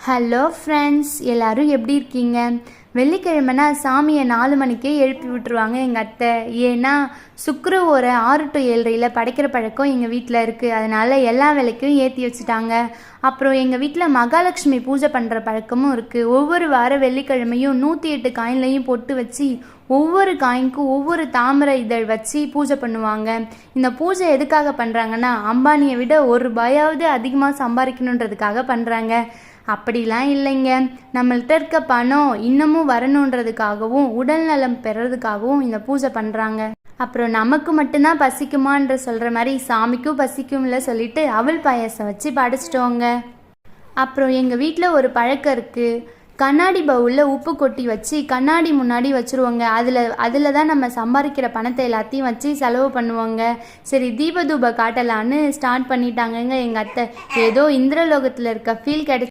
Hello friends, எல்லோரும் எப்படி இருக்கீங்க? வெள்ளிக்கிழமைனா சாமியை 4 மணிக்கே எழுப்பி விட்டுருவாங்க எங்கள் அத்தை. ஏன்னா சுக்கிரவோரை 6 to 7:30 படைக்கிற பழக்கம் எங்கள் வீட்டில் இருக்குது. அதனால் எல்லா வேலைக்கும் ஏற்றி வச்சுட்டாங்க. அப்புறம் எங்கள் வீட்டில் மகாலட்சுமி பூஜை பண்ணுற பழக்கமும் இருக்குது. ஒவ்வொரு வார வெள்ளிக்கிழமையும் 108 காயின்லையும் பொட்டு வச்சு ஒவ்வொரு காயின்க்கும் ஒவ்வொரு தாமரை இதழ் வச்சு பூஜை பண்ணுவாங்க. இந்த பூஜை எதுக்காக பண்ணுறாங்கன்னா, அம்பானியை விட ₹1 அதிகமாக சம்பாதிக்கணுன்றதுக்காக பண்ணுறாங்க. அப்படிலாம் இல்லைங்க, நம்மள்கிட்ட இருக்க பணம் இன்னமும் வரணுன்றதுக்காகவும் உடல் நலம் பெறதுக்காகவும் இந்த பூஜை பண்ணுறாங்க. அப்புறம் நமக்கு மட்டும்தான் பசிக்குமான்ற சொல்கிற மாதிரி சாமிக்கும் பசிக்கும்ல சொல்லிட்டு அவல் பாயாசம் வச்சு படைச்சிட்டோங்க. அப்புறம் எங்கள் வீட்டில் ஒரு பழக்கம் இருக்குது. கண்ணாடி பவுலில் உப்பு கொட்டி வச்சு கண்ணாடி முன்னாடி வச்சுருவோங்க. அதில் தான் நம்ம சம்பாதிக்கிற பணத்தை எல்லாத்தையும் வச்சு செலவு பண்ணுவோங்க. சரி, தீபதூப காட்டலான்னு ஸ்டார்ட் பண்ணிட்டாங்கங்க எங்கள் அத்தை. ஏதோ இந்திரலோகத்தில் இருக்க ஃபீல் கிடைச்சி